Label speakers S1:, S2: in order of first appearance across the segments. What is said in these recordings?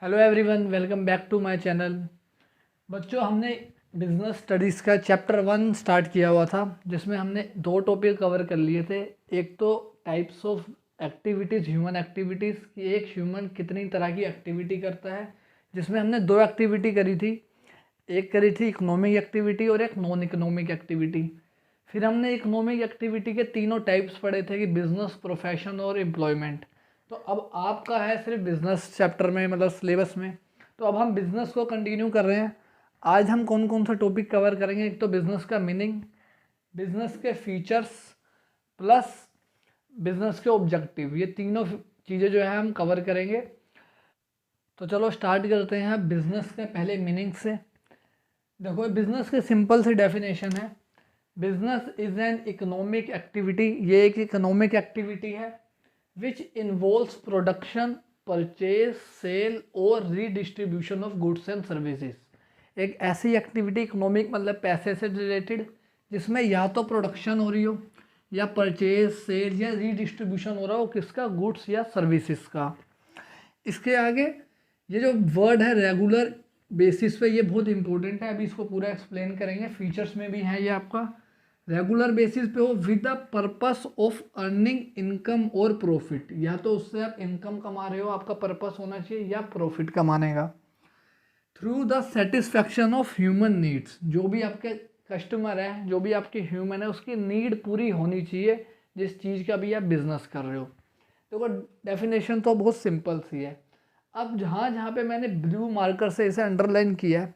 S1: Hello everyone, welcome back to my channel. बच्चों, हमने business studies का चैप्टर 1 स्टार्ट किया हुआ था, जिसमें हमने दो टॉपिक कवर कर लिए थे। एक तो types of activities, human activities कि एक ह्यूमन कितनी तरह की एक्टिविटी करता है, जिसमें हमने दो एक्टिविटी करी थी। एक करी थी इकोनॉमिक एक्टिविटी और एक नॉन इकोनॉमिक एक्टिविटी। फिर हमने इकोनॉमिक एक्टिविटी के तीनों टाइप्स पढ़े थे कि बिजनेस, प्रोफेशन और एम्प्लॉयमेंट। तो अब आपका है सिर्फ बिजनेस चैप्टर में, मतलब सिलेबस में। तो अब हम बिजनेस को कंटिन्यू कर रहे हैं। आज हम कौन कौन सा टॉपिक कवर करेंगे? एक तो बिजनेस का मीनिंग, बिजनेस के फीचर्स, प्लस बिजनेस के ऑब्जेक्टिव। ये तीनों चीज़ें जो है हम कवर करेंगे। तो चलो स्टार्ट करते हैं बिजनेस के पहले मीनिंग से। देखो, बिजनेस की सिंपल सी डेफिनेशन है, business is an economic activity. ये एक इकोनॉमिक एक्टिविटी है which involves production, purchase, sale और redistribution of goods and services. एक ऐसी एक्टिविटी, इकोनॉमिक मतलब पैसे से रिलेटेड, जिसमें या तो प्रोडक्शन हो रही हो, या परचेज, सेल या रीडिस्ट्रीब्यूशन हो रहा हो, किसका? गुड्स या सर्विसेज का। इसके आगे ये जो वर्ड है रेगुलर बेसिस पे, ये बहुत इंपॉर्टेंट है। अभी इसको पूरा एक्सप्लेन करेंगे। फीचर्स में भी है ये आपका। रेगुलर बेसिस पे हो with the purpose of earning income और प्रॉफिट। या तो उससे आप इनकम कमा रहे हो, आपका पर्पस होना चाहिए, या प्रॉफिट कमाने का। Through the satisfaction of human needs. जो भी आपके कस्टमर है, जो भी आपके ह्यूमन है, उसकी नीड पूरी होनी चाहिए जिस चीज़ का भी आप बिजनेस कर रहे हो। देखो, डेफिनेशन तो बहुत सिंपल सी है। अब जहाँ जहाँ पे मैंने ब्लू मार्कर से इसे अंडरलाइन किया है,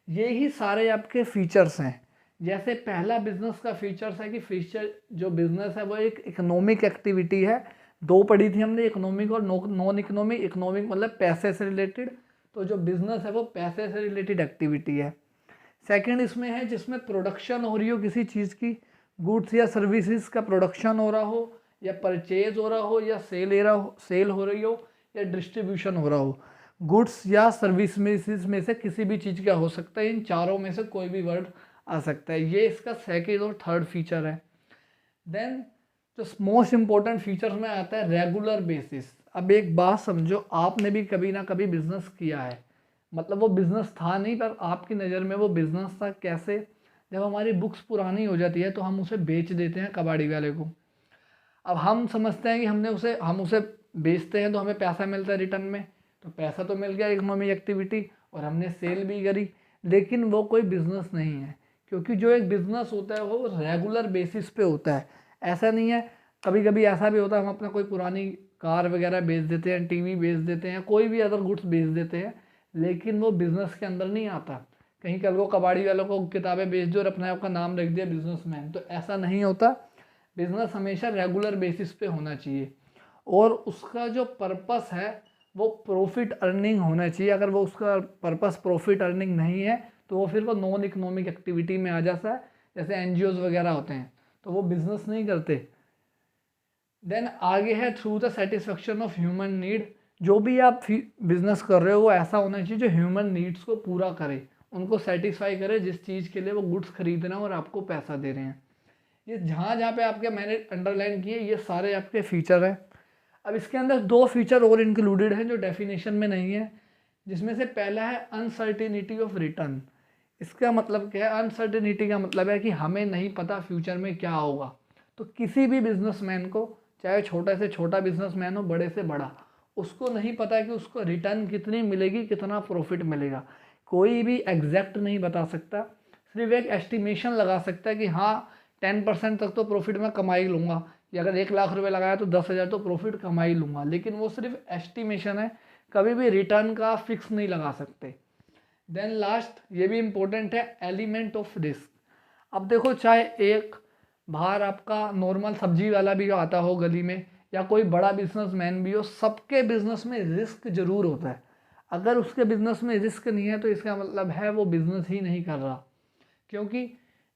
S1: ये ही सारे आपके फीचर्स हैं। जैसे पहला बिजनेस का फीचर्स है कि फीचर जो बिजनेस है वो एक इकोनॉमिक एक्टिविटी है। दो पढ़ी थी हमने, इकोनॉमिक और नॉन इकोनॉमिक। इकोनॉमिक मतलब पैसे से रिलेटेड, तो जो बिजनेस है वो पैसे से रिलेटेड एक्टिविटी है। सेकंड इसमें है जिसमें प्रोडक्शन हो रही हो किसी चीज़ की, गुड्स या सर्विसेज का प्रोडक्शन हो रहा हो, या परचेज हो रहा हो, या सेल हो रही हो, या डिस्ट्रीब्यूशन हो रहा हो। गुड्स या सर्विसेज में से किसी भी चीज़ का हो सकता है। इन चारों में से कोई भी वर्ड आ सकता है। ये इसका सेकेंड और थर्ड फीचर है। देन जो मोस्ट इम्पोर्टेंट फीचर्स में आता है रेगुलर बेसिस। अब एक बात समझो, आपने भी कभी ना कभी बिजनेस किया है। मतलब वो बिजनेस था नहीं, पर आपकी नज़र में वो बिजनेस था। कैसे? जब हमारी बुक्स पुरानी हो जाती है तो हम उसे बेच देते हैं कबाड़ी वाले को। अब हम समझते हैं कि हम उसे बेचते हैं तो हमें पैसा मिलता है रिटर्न में। तो पैसा तो मिल गया, इकोनॉमिक एक्टिविटी, और हमने सेल भी करी। लेकिन वो कोई बिजनेस नहीं है, क्योंकि जो एक बिजनेस होता है वो रेगुलर बेसिस पे होता है। ऐसा नहीं है, कभी कभी ऐसा भी होता है हम अपना कोई पुरानी कार वगैरह बेच देते हैं, टीवी बेच देते हैं, कोई भी अदर गुड्स बेच देते हैं, लेकिन वो बिजनेस के अंदर नहीं आता। कहीं कल को कबाड़ी वालों को किताबें बेच दो और अपने आप का नाम रख दिया बिजनेसमैन, तो ऐसा नहीं होता। बिजनेस हमेशा रेगुलर बेसिस पे होना चाहिए, और उसका जो पर्पस है वो प्रॉफिट अर्निंग होना चाहिए। अगर वो उसका पर्पस प्रॉफिट अर्निंग नहीं है तो वो फिर वो नॉन इकोनॉमिक एक्टिविटी में आ जाता है। जैसे एनजीओज वगैरह होते हैं तो वो बिजनेस नहीं करते। देन आगे है through the satisfaction of human need. जो भी आप बिजनेस कर रहे हो वो ऐसा होना चाहिए जो ह्यूमन नीड्स को पूरा करे, उनको सेटिस्फाई करे, जिस चीज़ के लिए वो गुड्स खरीद रहे हैं और आपको पैसा दे रहे हैं। ये जहाँ जहाँ पे आपके मैंने अंडरलाइन किए, ये सारे आपके फीचर हैं। अब इसके अंदर दो फीचर और इंक्लूडेड हैं जो डेफिनेशन में नहीं है, जिसमें से पहला है अनसर्टेनिटी ऑफ रिटर्न। इसका मतलब क्या है? अनसर्टेनिटी का मतलब है कि हमें नहीं पता फ्यूचर में क्या होगा। तो किसी भी बिजनेसमैन को, चाहे छोटा से छोटा बिजनेसमैन हो, बड़े से बड़ा, उसको नहीं पता कि उसको रिटर्न कितनी मिलेगी, कितना प्रॉफिट मिलेगा। कोई भी एग्जैक्ट नहीं बता सकता, सिर्फ एक एस्टिमेशन लगा सकता है कि हाँ 10% तक तो प्रॉफिट मैं कमा ही लूँगा, या अगर 1 लाख रुपए लगाया तो 10,000 तो प्रॉफिट कमा ही लूँगा। लेकिन वो सिर्फ एस्टिमेशन है, कभी भी रिटर्न का फिक्स नहीं लगा सकते। देन लास्ट, ये भी इम्पोर्टेंट है, एलिमेंट ऑफ रिस्क। अब देखो, चाहे एक बाहर आपका नॉर्मल सब्जी वाला भी आता हो गली में, या कोई बड़ा बिजनेसमैन भी हो, सबके बिजनेस में रिस्क जरूर होता है। अगर उसके बिजनेस में रिस्क नहीं है तो इसका मतलब है वो बिजनेस ही नहीं कर रहा। क्योंकि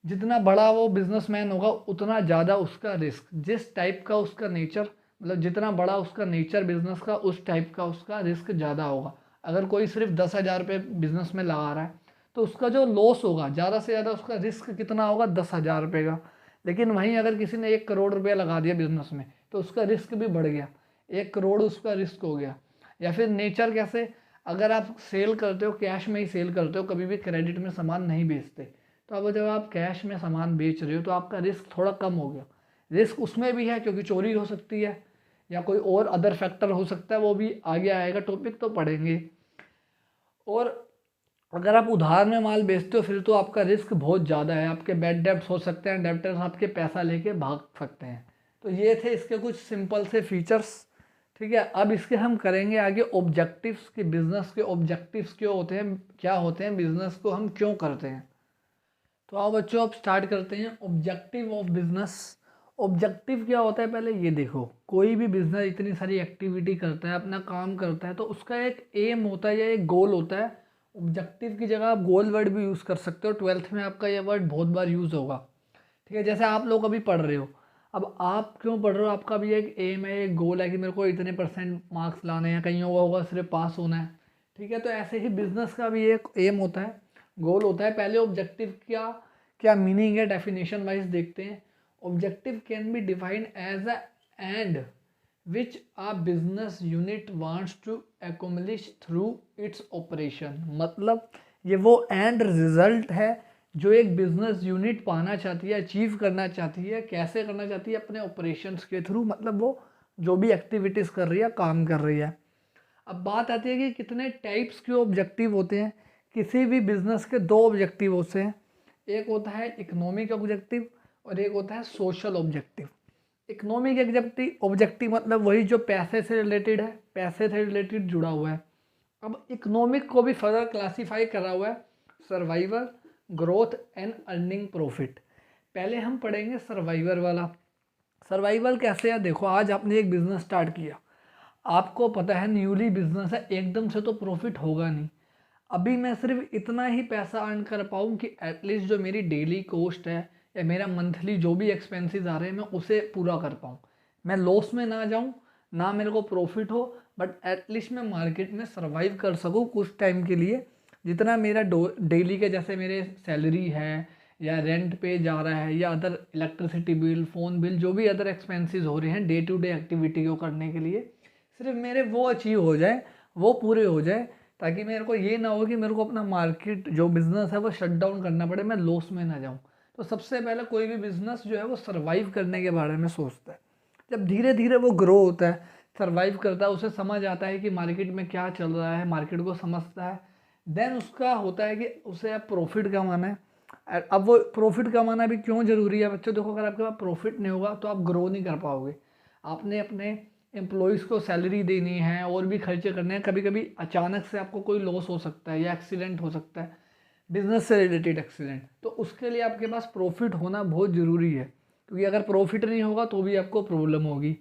S1: जितना बड़ा वो बिजनेसमैन होगा उतना ज़्यादा उसका रिस्क, जिस टाइप का उसका नेचर, मतलब जितना बड़ा उसका नेचर बिजनेस का, उस टाइप का उसका रिस्क ज़्यादा होगा। अगर कोई सिर्फ 10,000 रुपये बिजनेस में लगा रहा है तो उसका जो लॉस होगा, ज़्यादा से ज़्यादा उसका रिस्क कितना होगा? 10,000 रुपये का। लेकिन वहीं अगर किसी ने 1 करोड़ रुपया लगा दिया बिजनेस में तो उसका रिस्क भी बढ़ गया, 1 करोड़ उसका रिस्क हो गया। या फिर नेचर कैसे? अगर आप सेल करते हो कैश में ही सेल करते हो, कभी भी क्रेडिट में सामान नहीं बेचते, तो अब जब आप कैश में सामान बेच रहे हो तो आपका रिस्क थोड़ा कम हो गया। रिस्क उसमें भी है क्योंकि चोरी हो सकती है या कोई और अदर फैक्टर हो सकता है, वो भी आगे आएगा, टॉपिक तो पढ़ेंगे। और अगर आप उधार में माल बेचते हो फिर तो आपका रिस्क बहुत ज़्यादा है, आपके बैड डेब्ट्स हो सकते हैं, डेब्टर्स आपके पैसा लेके भाग सकते हैं। तो ये थे इसके कुछ सिंपल से फीचर्स। ठीक है, अब इसके हम करेंगे आगे ऑब्जेक्टिव्स कि बिजनेस के ऑब्जेक्टिव्स क्यों होते हैं, क्या होते हैं, बिजनेस को हम क्यों करते हैं। तो आओ बच्चों अब स्टार्ट करते हैं ऑब्जेक्टिव ऑफ बिजनेस। ऑब्जेक्टिव क्या होता है पहले ये देखो, कोई भी बिजनेस इतनी सारी एक्टिविटी करता है, अपना काम करता है, तो उसका एक एम होता है या एक गोल होता है। ऑब्जेक्टिव की जगह आप गोल वर्ड भी यूज़ कर सकते हो, 12th में आपका ये वर्ड बहुत बार यूज़ होगा। ठीक है, जैसे आप लोग अभी पढ़ रहे हो, अब आप क्यों पढ़ रहे हो, आपका भी एक एम है, एक गोल है कि मेरे को इतने परसेंट मार्क्स लाने हैं, कहीं होगा सिर्फ पास होना है। ठीक है, तो ऐसे ही बिजनेस का भी एक एम होता है, गोल होता है। पहले ऑब्जेक्टिव क्या क्या मीनिंग है, डेफिनेशन वाइज देखते हैं। Objective can be defined as a end which a business unit wants to accomplish through its operation। मतलब ये वो एंड रिजल्ट है जो एक बिजनेस यूनिट पाना चाहती है, अचीव करना चाहती है। कैसे करना चाहती है, अपने ऑपरेशंस के थ्रू, मतलब वो जो भी एक्टिविटीज़ कर रही है, काम कर रही है। अब बात आती है कि कितने टाइप्स के ऑब्जेक्टिव होते हैं। किसी भी बिजनेस के दो ऑब्जेक्टिव होते हैं, एक होता है इकोनॉमिक ऑब्जेक्टिव और एक होता है सोशल ऑब्जेक्टिव। इकोनॉमिक ऑब्जेक्टिव मतलब वही जो पैसे से रिलेटेड है, पैसे से रिलेटेड जुड़ा हुआ है। अब इकोनॉमिक को भी फर्दर क्लासीफाई करा हुआ है, survival, growth and earning profit. पहले हम पढ़ेंगे सर्वाइवल वाला। सर्वाइवल कैसे है, देखो आज आपने एक बिजनेस स्टार्ट किया, आपको पता है न्यूली बिजनेस है, एकदम से तो प्रॉफिट होगा नहीं। अभी मैं सिर्फ इतना ही पैसा अर्न कर पाऊँ कि एटलीस्ट जो मेरी डेली कॉस्ट है या मेरा मंथली जो भी एक्सपेंसेस आ रहे हैं मैं उसे पूरा कर पाऊँ, मैं लॉस में ना जाऊँ, ना मेरे को प्रॉफिट हो, बट एटलीस्ट मैं मार्केट में सर्वाइव कर सकूँ कुछ टाइम के लिए। जितना मेरा डेली के जैसे मेरे सैलरी है या रेंट पे जा रहा है या other electricity bill, phone bill, जो भी अदर एक्सपेंसेस हो रहे हैं डे टू डे एक्टिविटी को करने के लिए, सिर्फ मेरे वो अचीव हो जाए, वो पूरे हो जाए, ताकि मेरे को ये ना हो कि मेरे को अपना मार्केट जो बिज़नेस है वो शट डाउन करना पड़े, मैं लॉस में ना जाऊँ। तो सबसे पहले कोई भी बिज़नेस जो है वो सर्वाइव करने के बारे में सोचता है। जब धीरे धीरे वो ग्रो होता है, सर्वाइव करता है, उसे समझ आता है कि मार्केट में क्या चल रहा है, मार्केट को समझता है, देन उसका होता है कि उसे अब प्रॉफिट कमाना है। अब वो प्रॉफिट कमाना भी क्यों ज़रूरी है बच्चों, देखो अगर आपके पास प्रॉफिट नहीं होगा तो आप ग्रो नहीं कर पाओगे। आपने अपने एम्प्लॉयज़ को सैलरी देनी है और भी खर्चे करने हैं, कभी कभी अचानक से आपको कोई लॉस हो सकता है या एक्सीडेंट हो सकता है, बिजनेस से रिलेटेड एक्सीडेंट, तो उसके लिए आपके पास प्रॉफिट होना बहुत ज़रूरी है, क्योंकि अगर प्रॉफिट नहीं होगा तो भी आपको प्रॉब्लम होगी।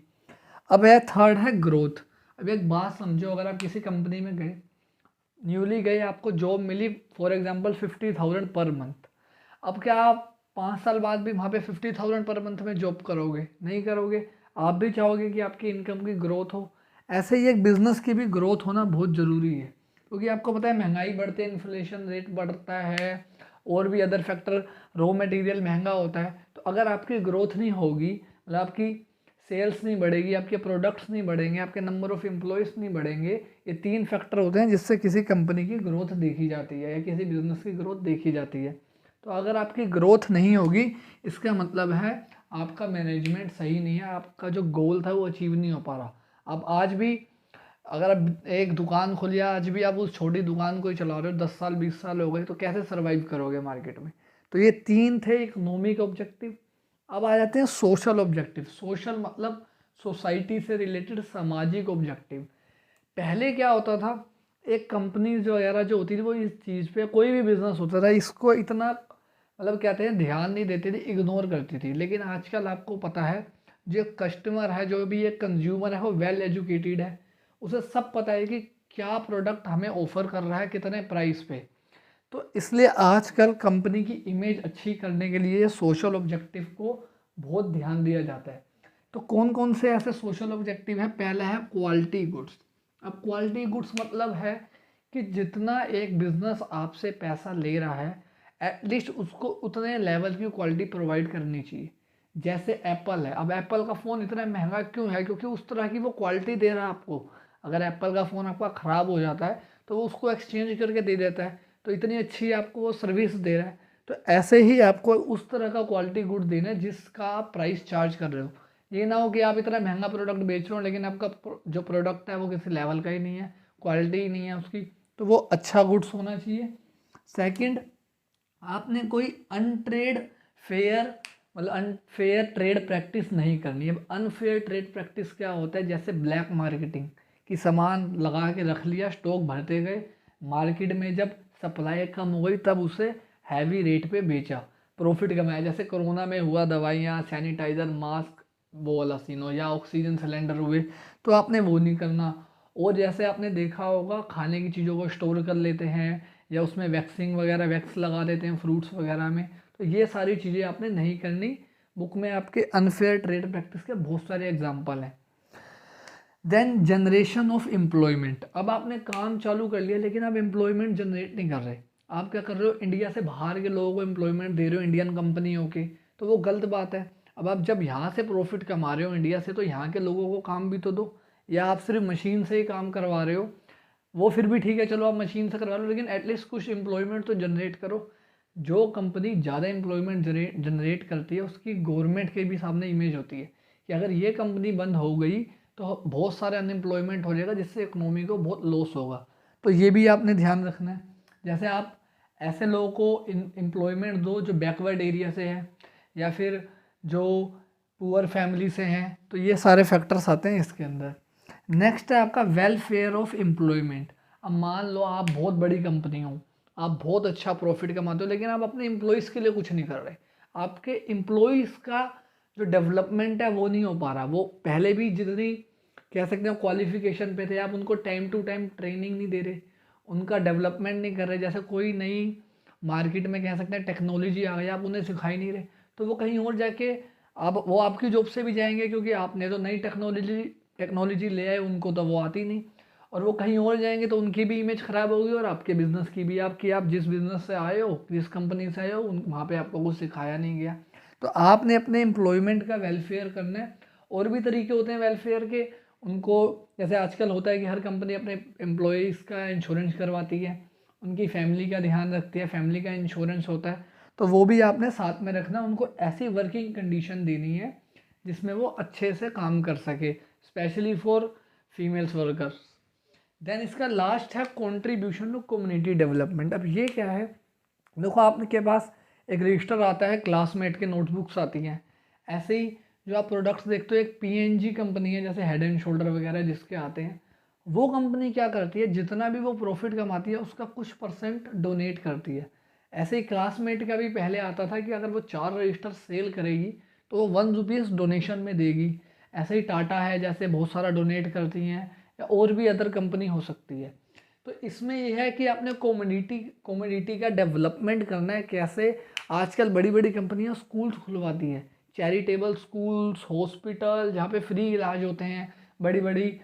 S1: अब है थर्ड है ग्रोथ। अब एक बात समझो, अगर आप किसी कंपनी में गए, न्यूली गए, आपको job milli for example 50,000 per month, अब क्या आप 5 साल बाद भी वहाँ पे 50,000 पर मंथ में जॉब करोगे? नहीं करोगे। आप भी चाहोगे कि आपकी इनकम की ग्रोथ हो। ऐसे ही एक बिज़नेस की भी ग्रोथ होना बहुत ज़रूरी है, क्योंकि आपको पता है महंगाई बढ़ती है, इन्फ्लेशन रेट बढ़ता है और भी अदर फैक्टर, रॉ मटेरियल महंगा होता है। तो अगर आपकी ग्रोथ नहीं होगी, मतलब आपकी सेल्स नहीं बढ़ेगी, आपके प्रोडक्ट्स नहीं बढ़ेंगे, आपके नंबर ऑफ़ एम्प्लॉयज़ नहीं बढ़ेंगे, ये 3 फैक्टर होते हैं जिससे किसी कंपनी की ग्रोथ देखी जाती है या किसी बिज़नेस की ग्रोथ देखी जाती है। तो अगर आपकी ग्रोथ नहीं होगी, इसका मतलब है आपका मैनेजमेंट सही नहीं है, आपका जो गोल था वो अचीव नहीं हो पा रहा। अब आज भी अगर आप एक दुकान खोलिए, आज भी आप उस छोटी दुकान को ही चला रहे हो, 10 साल 20 साल हो गए, तो कैसे सर्वाइव करोगे मार्केट में। तो ये 3 थे इकोनॉमिक ऑब्जेक्टिव। अब आ जाते हैं सोशल ऑब्जेक्टिव। सोशल मतलब सोसाइटी से रिलेटेड सामाजिक ऑब्जेक्टिव। पहले क्या होता था, एक कंपनी जो वगैरह जो होती थी वो इस चीज़ पे, कोई भी बिजनेस होता था इसको इतना मतलब कहते हैं ध्यान नहीं देती थी, इग्नोर करती थी। लेकिन आजकल आपको पता है जो कस्टमर है, जो भी एक कंज्यूमर है, वो वेल एजुकेटेड है, उसे सब पता है कि क्या प्रोडक्ट हमें ऑफर कर रहा है, कितने प्राइस पे। तो इसलिए आजकल कंपनी की इमेज अच्छी करने के लिए सोशल ऑब्जेक्टिव को बहुत ध्यान दिया जाता है। तो कौन कौन से ऐसे सोशल ऑब्जेक्टिव है, पहला है क्वालिटी गुड्स। अब क्वालिटी गुड्स मतलब है कि जितना एक बिजनेस आपसे पैसा ले रहा है, एटलीस्ट उसको उतने लेवल की क्वालिटी प्रोवाइड करनी चाहिए। जैसे एप्पल है, अब एप्पल का फ़ोन इतना महंगा क्यों है, क्योंकि उस तरह की वो क्वालिटी दे रहा है आपको। अगर एप्पल का फ़ोन आपका ख़राब हो जाता है तो वो उसको एक्सचेंज करके दे देता है। तो इतनी अच्छी आपको वो सर्विस दे रहा है। तो ऐसे ही आपको उस तरह का क्वालिटी गुड देना है जिसका आप प्राइस चार्ज कर रहे हो। ये ना हो कि आप इतना महंगा प्रोडक्ट बेच रहे हो लेकिन आपका जो प्रोडक्ट है वो किसी लेवल का ही नहीं है, क्वालिटी ही नहीं है उसकी। तो वो अच्छा गुड्स होना चाहिए। सेकंड, आपने कोई अनट्रेड फेयर मतलब अनफेयर ट्रेड प्रैक्टिस नहीं करनी है। अब अनफेयर ट्रेड प्रैक्टिस क्या होता है, जैसे ब्लैक मार्केटिंग कि सामान लगा के रख लिया, स्टॉक भरते गए, मार्केट में जब सप्लाई कम हो गई तब उसे हैवी रेट पे बेचा, प्रॉफिट कमाया। जैसे कोरोना में हुआ, दवाइयाँ, सैनिटाइज़र, मास्क, वो वाला सीन हो, या ऑक्सीजन सिलेंडर हुए, तो आपने वो नहीं करना। और जैसे आपने देखा होगा खाने की चीज़ों को स्टोर कर लेते हैं या उसमें वैक्सिंग वगैरह वैक्स लगा देते हैं फ्रूट्स वगैरह में, तो ये सारी चीज़ें आपने नहीं करनी। बुक में आपके अनफेयर ट्रेड प्रैक्टिस के बहुत सारे एग्जाम्पल हैं। Then generation of employment. अब आपने काम चालू कर लिया लेकिन आप एम्प्लॉयमेंट जनरेट नहीं कर रहे। आप क्या कर रहे हो, इंडिया से बाहर के लोगों को एम्प्लॉयमेंट दे रहे हो इंडियन कंपनियों के, तो वो गलत बात है। अब आप जब यहाँ से प्रॉफिट कमा रहे हो इंडिया से, तो यहाँ के लोगों को काम भी तो दो। या आप सिर्फ मशीन से ही काम करवा रहे हो, वो फिर भी ठीक है, चलो आप मशीन से करवा लो, लेकिन एटलीस्ट कुछ एम्प्लॉयमेंट तो जनरेट करो। जो कंपनी ज़्यादा एम्प्लॉयमेंट जनरेट करती है उसकी गवर्नमेंट के भी सामने इमेज होती है कि अगर ये कंपनी बंद हो गई तो बहुत सारे अनएम्प्लॉयमेंट हो जाएगा जिससे इकोनॉमी को बहुत लॉस होगा। तो ये भी आपने ध्यान रखना है। जैसे आप ऐसे लोगों को एम्प्लॉयमेंट दो जो बैकवर्ड एरिया से है या फिर जो पुअर फैमिली से हैं, तो ये सारे फैक्टर्स आते हैं इसके अंदर। नेक्स्ट है आपका वेलफेयर ऑफ एम्प्लॉयमेंट। अब मान लो आप बहुत बड़ी कंपनी हो, आप बहुत अच्छा प्रॉफिट कमाते हो, लेकिन आप अपने एम्प्लॉयज़ के लिए कुछ नहीं कर रहे। आपके एम्प्लॉयज़ का जो डेवलपमेंट है वो नहीं हो पा रहा। वो पहले भी जितनी कह सकते हैं क्वालिफिकेशन पे थे, आप उनको टाइम टू टाइम ट्रेनिंग नहीं दे रहे, उनका डेवलपमेंट नहीं कर रहे। जैसे कोई नई मार्केट में कह सकते हैं टेक्नोलॉजी आ गई, आप उन्हें सिखाई नहीं रहे, तो वो कहीं और जाके आप वो आपकी जॉब से भी जाएंगे, क्योंकि आपने तो नई टेक्नोलॉजी ले आए, उनको तो वो आती नहीं। और वो कहीं और जाएंगे तो उनकी भी इमेज ख़राब होगी और आपके बिज़नेस की भी। आपकी आप जिस बिज़नेस से आए हो, जिस कंपनी से आए हो, वहाँ पे आपको कुछ सिखाया नहीं गया। तो आपने अपने एम्प्लॉयमेंट का वेलफेयर करना है। और भी तरीके होते हैं वेलफेयर के, उनको जैसे आजकल होता है कि हर कंपनी अपने एम्प्लॉयज़ का इंश्योरेंस करवाती है, उनकी फैमिली का ध्यान रखती है, फैमिली का इंश्योरेंस होता है, तो वो भी आपने साथ में रखना। उनको ऐसी वर्किंग कंडीशन देनी है जिसमें वो अच्छे से काम कर सके, specially for females workers. Then इसका लास्ट है कंट्रीब्यूशन टू कम्युनिटी डेवलपमेंट। अब ये क्या है, देखो आपके पास एक रजिस्टर आता है, क्लासमेट के नोटबुक्स आती हैं, ऐसे ही जो आप प्रोडक्ट्स देखते हो, एक पीएनजी कंपनी है जैसे हेड एंड शोल्डर वगैरह जिसके आते हैं, वो कंपनी क्या करती है, जितना भी वो प्रॉफिट कमाती है उसका कुछ परसेंट डोनेट करती है। ऐसे ही क्लासमेट का भी पहले आता था कि अगर वो 4 रजिस्टर सेल करेगी तो वो 1 रुपीज़ डोनेशन में देगी। ऐसे ही टाटा है जैसे बहुत सारा डोनेट करती हैं, या और भी अदर कंपनी हो सकती है। तो इसमें यह है कि आपने कम्युनिटी का डेवलपमेंट करना है। कैसे, आजकल बड़ी बड़ी कंपनियां स्कूल्स खुलवाती हैं, चैरिटेबल स्कूल्स, हॉस्पिटल जहाँ पे फ्री इलाज होते हैं, बड़ी बड़ी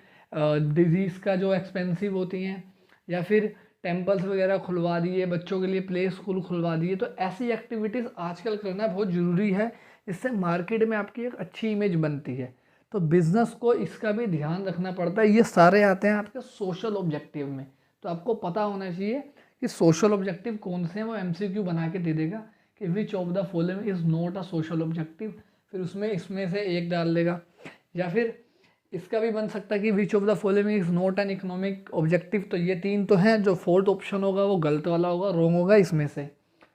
S1: डिजीज़ का जो एक्सपेंसिव होती हैं, या फिर टेम्पल्स वगैरह खुलवा दिए, बच्चों के लिए प्ले स्कूल खुलवा दिए। तो ऐसी एक्टिविटीज़ आजकल करना बहुत ज़रूरी है, इससे मार्केट में आपकी एक अच्छी इमेज बनती है। तो बिज़नेस को इसका भी ध्यान रखना पड़ता है। ये सारे आते हैं आपके सोशल ऑब्जेक्टिव में, तो आपको पता होना चाहिए कि सोशल ऑब्जेक्टिव कौन से हैं। वो एमसीक्यू बना के दे देगा कि which of the following is not a social objective, फिर उसमें इसमें से एक डाल देगा। या फिर इसका भी बन सकता है कि which of the following is not an economic objective. तो ये 3 तो हैं, जो फोर्थ ऑप्शन होगा वो गलत वाला होगा, रॉन्ग होगा इसमें से।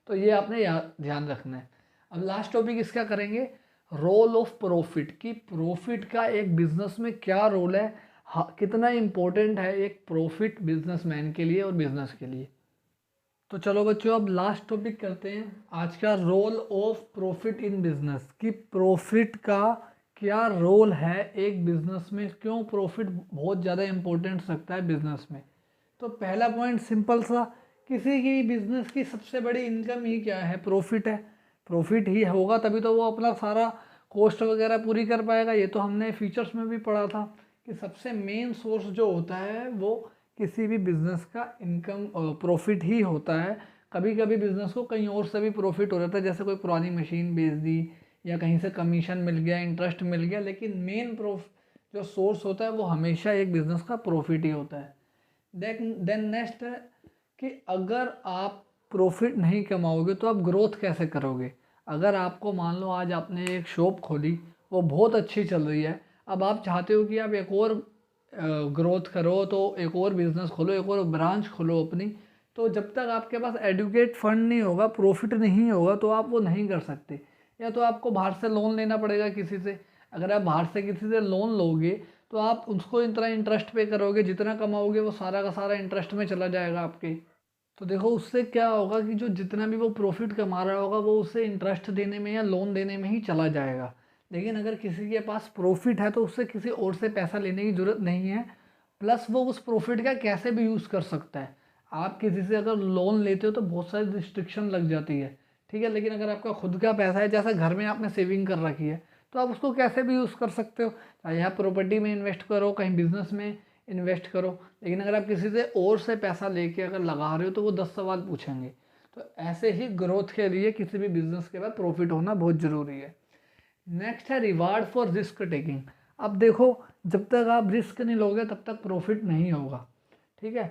S1: तो ये आपने ध्यान रखना है। अब लास्ट टॉपिक इसका करेंगे, रोल ऑफ प्रॉफिट, कि प्रॉफिट का एक बिजनेस में क्या रोल है, कितना इम्पोर्टेंट है एक प्रॉफिट बिजनेसमैन के लिए और बिजनेस के लिए। तो चलो बच्चों, अब लास्ट टॉपिक करते हैं आज का, role of profit in business, कि प्रॉफिट का क्या रोल है एक बिजनेस में, क्यों प्रॉफिट बहुत ज़्यादा इम्पोर्टेंस रखता है बिजनेस में। तो पहला पॉइंट सिंपल सा, किसी की बिजनेस की सबसे बड़ी इनकम ही क्या है, प्रॉफिट है। प्रॉफिट ही होगा तभी तो वो अपना सारा कॉस्ट वगैरह पूरी कर पाएगा। ये तो हमने फीचर्स में भी पढ़ा था कि सबसे मेन सोर्स जो होता है वो किसी भी बिजनेस का इनकम प्रॉफिट ही होता है। कभी कभी बिजनेस को कहीं और से भी प्रॉफिट हो जाता है, जैसे कोई पुरानी मशीन बेच दी या कहीं से कमीशन मिल गया, इंटरेस्ट मिल गया, लेकिन मेन जो सोर्स होता है वो हमेशा एक बिजनेस का प्रॉफिट ही होता है। देन नेक्स्ट है कि अगर आप प्रॉफिट नहीं कमाओगे तो आप ग्रोथ कैसे करोगे। अगर आपको मान लो आज आपने एक शॉप खोली, वो बहुत अच्छी चल रही है, अब आप चाहते हो कि आप एक और ग्रोथ करो, तो एक और बिज़नेस खोलो, एक और ब्रांच खोलो अपनी, तो जब तक आपके पास एडुकेट फंड नहीं होगा, प्रॉफिट नहीं होगा, तो आप वो नहीं कर सकते। या तो आपको बाहर से लोन लेना पड़ेगा किसी से। अगर आप बाहर से किसी से लोन लोगे तो आप उसको इतना इंटरेस्ट पे करोगे, जितना कमाओगे वो सारा का सारा इंटरेस्ट में चला जाएगा आपके। तो देखो उससे क्या होगा कि जो जितना भी वो प्रॉफिट कमा रहा होगा वो उसे इंटरेस्ट देने में या लोन देने में ही चला जाएगा। लेकिन अगर किसी के पास प्रॉफिट है तो उससे किसी और से पैसा लेने की ज़रूरत नहीं है, प्लस वो उस प्रॉफिट का कैसे भी यूज़ कर सकता है। आप किसी से अगर लोन लेते हो तो बहुत सारी रिस्ट्रिक्शन लग जाती है, ठीक है, लेकिन अगर आपका खुद का पैसा है, जैसा घर में आपने सेविंग कर रखी है, तो आप उसको कैसे भी यूज़ कर सकते हो। चाहे आप प्रॉपर्टी में इन्वेस्ट करो, कहीं बिजनेस में इन्वेस्ट करो। लेकिन अगर आप किसी से और से पैसा लेके अगर लगा रहे हो तो वो 10 सवाल पूछेंगे। तो ऐसे ही ग्रोथ के लिए किसी भी बिजनेस के बाद प्रॉफिट होना बहुत ज़रूरी है। नेक्स्ट है रिवार्ड फॉर रिस्क टेकिंग। अब देखो, जब तक आप रिस्क नहीं लोगे तब तक प्रॉफिट नहीं होगा, ठीक है।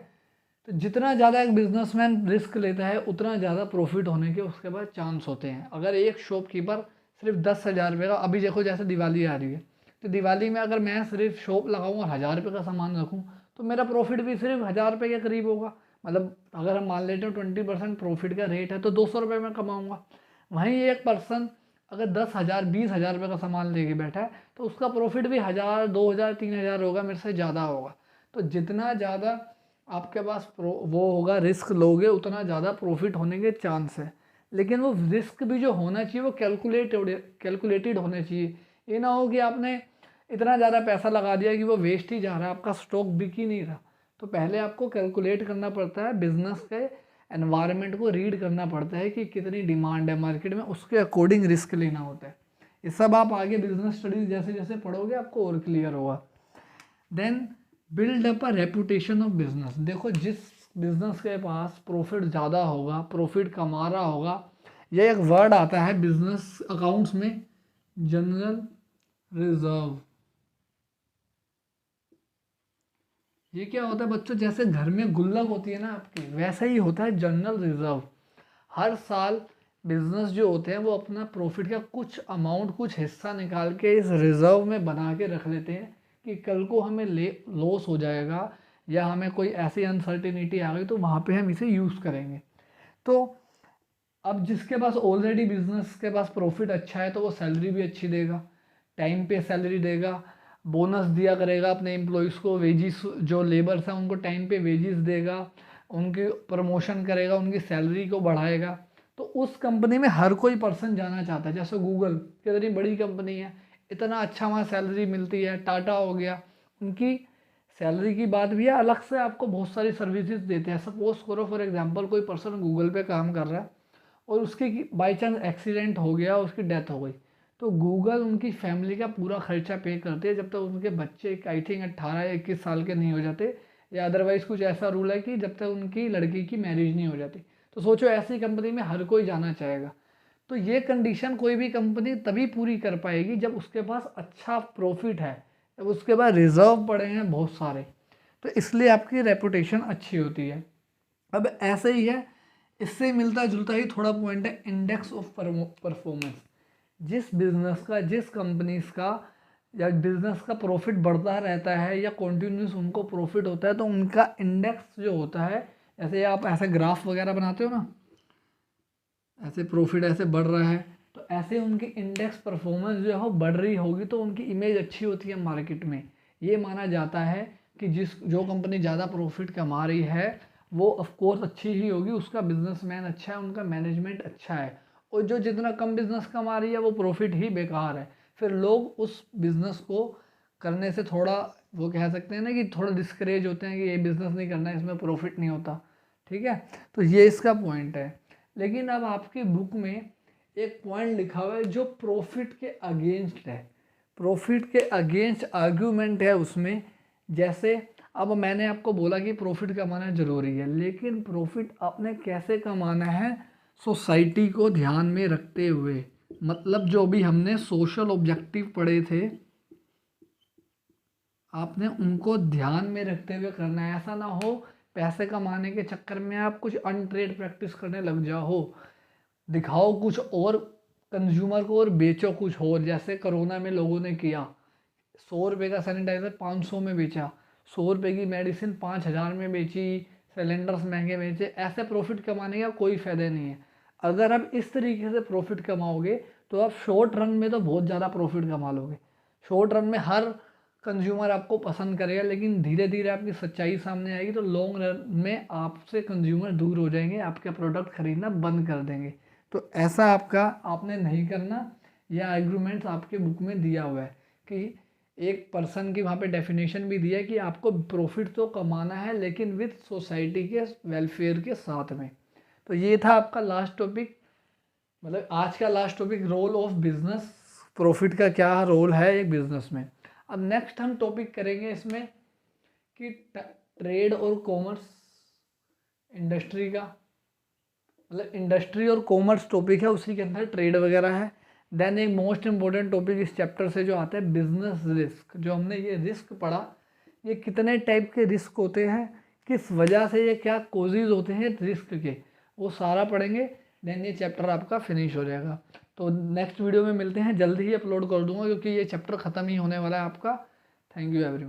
S1: तो जितना ज़्यादा एक बिजनेसमैन रिस्क लेता है उतना ज़्यादा प्रॉफिट होने के उसके बाद चांस होते हैं। अगर एक शॉपकीपर सिर्फ 10,000 रुपये का, अभी देखो जैसे दिवाली आ रही है, तो दिवाली में अगर मैं सिर्फ शॉप लगाऊँ और 1,000 रुपये का सामान रखूँ तो मेरा प्रॉफिट भी सिर्फ 1,000 रुपये के करीब होगा। मतलब अगर हम मान लेते हैं 20% प्रॉफिट का रेट है तो 200 रुपये में कमाऊँगा। वहीं एक पर्सन अगर 10,000 20,000 रुपये का सामान लेके बैठा है तो उसका प्रॉफिट भी 1,000 2,000 3,000 होगा, मेरे से ज़्यादा होगा। तो जितना ज़्यादा आपके पास वो होगा, रिस्क लोगे, उतना ज़्यादा प्रॉफिट होने के चांस है। लेकिन वो रिस्क भी जो होना चाहिए वो कैलकुलेटेड होने चाहिए। ये ना हो कि आपने इतना ज़्यादा पैसा लगा दिया कि वो वेस्ट ही जा रहा है, आपका स्टॉक बिक ही नहीं रहा। तो पहले आपको कैलकुलेट करना पड़ता है, बिजनेस के एनवायरनमेंट को रीड करना पड़ता है कि कितनी डिमांड है मार्केट में, उसके अकॉर्डिंग रिस्क लेना होता है। ये सब आप आगे बिजनेस स्टडीज जैसे जैसे पढ़ोगे आपको और क्लियर होगा। Then build up a reputation of business. देखो जिस बिजनेस के पास प्रॉफिट ज़्यादा होगा, प्रॉफिट कमा रहा होगा, यह एक वर्ड आता है बिजनेस अकाउंट्स में, जनरल रिजर्व। ये क्या होता है बच्चों, जैसे घर में गुल्लक होती है ना आपकी, वैसा ही होता है जनरल रिजर्व। हर साल बिजनेस जो होते हैं वो अपना प्रॉफिट का कुछ अमाउंट, कुछ हिस्सा निकाल के इस रिजर्व में बना के रख लेते हैं कि कल को हमें लॉस हो जाएगा या हमें कोई ऐसी अनसर्टिनिटी आ गई तो वहाँ पे हम इसे यूज़ करेंगे। तो अब जिसके पास ऑलरेडी बिजनेस के पास प्रॉफिट अच्छा है तो वो सैलरी भी अच्छी देगा, टाइम पे सैलरी देगा, बोनस दिया करेगा अपने एम्प्लॉयज़ को, वेजिस जो लेबर्स हैं उनको टाइम पे वेजिस देगा, उनकी प्रमोशन करेगा, उनकी सैलरी को बढ़ाएगा। तो उस कंपनी में हर कोई पर्सन जाना चाहता है। जैसे गूगल कितनी बड़ी कंपनी है, इतना अच्छा वहाँ सैलरी मिलती है। टाटा हो गया, उनकी सैलरी की बात भी है, अलग से आपको बहुत सारी सर्विसेज देते हैं। सपोज करो फॉर एग्जांपल कोई पर्सन गूगल पे काम कर रहा है और उसके बाई चांस एक्सीडेंट हो गया, उसकी डेथ हो गई, तो गूगल उनकी फैमिली का पूरा खर्चा पे करती है जब तक उनके बच्चे आई थिंक 18 या 21 साल के नहीं हो जाते, या अदरवाइज़ कुछ ऐसा रूल है कि जब तक उनकी लड़की की मैरिज नहीं हो जाती। तो सोचो ऐसी कंपनी में हर कोई जाना चाहेगा। तो ये कंडीशन कोई भी कंपनी तभी पूरी कर पाएगी जब उसके पास अच्छा प्रॉफिट है, जब उसके पास रिजर्व पड़े हैं बहुत सारे, तो इसलिए आपकी रेपुटेशन अच्छी होती है। अब ऐसे ही है, इससे मिलता जुलता ही थोड़ा पॉइंट है इंडेक्स ऑफ परफॉर्मेंस। जिस बिजनेस का, जिस कंपनीज का या बिजनेस का प्रॉफिट बढ़ता रहता है या कॉन्टीन्यूस उनको प्रॉफिट होता है तो उनका इंडेक्स जो होता है, जैसे आप ऐसे ग्राफ वगैरह बनाते हो ना, ऐसे प्रॉफिट ऐसे बढ़ रहा है, तो ऐसे उनकी इंडेक्स परफॉर्मेंस जो है वो बढ़ रही होगी तो उनकी इमेज अच्छी होती है मार्केट में। ये माना जाता है कि जो कंपनी ज़्यादा प्रॉफिट कमा रही है वो ऑफकोर्स अच्छी ही होगी, उसका बिजनेसमैन अच्छा है, उनका मैनेजमेंट अच्छा है। और जो जितना कम बिजनेस कमा रही है वो प्रॉफिट ही बेकार है, फिर लोग उस बिज़नेस को करने से थोड़ा, वो कह सकते हैं ना कि थोड़ा डिस्करेज होते हैं कि ये बिज़नेस नहीं करना है, इसमें प्रॉफिट नहीं होता, ठीक है। तो ये इसका पॉइंट है। लेकिन अब आपकी बुक में एक पॉइंट लिखा हुआ है जो प्रॉफिट के अगेंस्ट है, प्रॉफिट के अगेंस्ट आर्ग्यूमेंट है उसमें। जैसे अब मैंने आपको बोला कि प्रॉफिट कमाना ज़रूरी है, लेकिन प्रॉफिट आपने कैसे कमाना है, सोसाइटी को ध्यान में रखते हुए। मतलब जो भी हमने सोशल ऑब्जेक्टिव पढ़े थे आपने उनको ध्यान में रखते हुए करना है। ऐसा ना हो पैसे कमाने के चक्कर में आप कुछ अनट्रेड प्रैक्टिस करने लग जाओ, दिखाओ कुछ और कंज्यूमर को और बेचो कुछ और, जैसे कोरोना में लोगों ने किया। 100 रुपये का सैनिटाइज़र 500 में बेचा, 100 रुपये की मेडिसिन 5000 में बेची, सिलेंडर्स महंगे बेचे। ऐसे प्रॉफिट कमाने का कोई फ़ायदा नहीं है। अगर आप इस तरीके से प्रॉफिट कमाओगे तो आप शॉर्ट रन में तो बहुत ज़्यादा प्रॉफिट कमा लोगे। शॉर्ट रन में हर कंज्यूमर आपको पसंद करेगा, लेकिन धीरे धीरे आपकी सच्चाई सामने आएगी तो लॉन्ग रन में आपसे कंज्यूमर दूर हो जाएंगे, आपके प्रोडक्ट खरीदना बंद कर देंगे। तो ऐसा आपने नहीं करना। यह एग्रीमेंट्स आपके बुक में दिया हुआ है कि एक पर्सन की वहाँ पे डेफिनेशन भी दिया है कि आपको प्रॉफिट तो कमाना है, लेकिन विद सोसाइटी के वेलफेयर के साथ में। तो ये था आपका लास्ट टॉपिक, मतलब आज का last topic, role of business. Profit का क्या रोल है एक बिजनेस में। अब नेक्स्ट हम टॉपिक करेंगे इसमें कि ट्रेड और कॉमर्स इंडस्ट्री का, मतलब इंडस्ट्री और कॉमर्स टॉपिक है, उसी के अंदर ट्रेड वगैरह है। देन एक मोस्ट इम्पोर्टेंट टॉपिक इस चैप्टर से जो आता है बिजनेस रिस्क। जो हमने ये रिस्क पढ़ा, ये कितने टाइप के रिस्क होते हैं, किस वजह से ये क्या कोजेज होते हैं रिस्क के, वो सारा पढ़ेंगे। देन ये चैप्टर आपका फिनिश हो जाएगा। तो नेक्स्ट वीडियो में मिलते हैं, जल्दी ही अपलोड कर दूंगा क्योंकि ये चैप्टर ख़त्म ही होने वाला है आपका। Thank you everyone.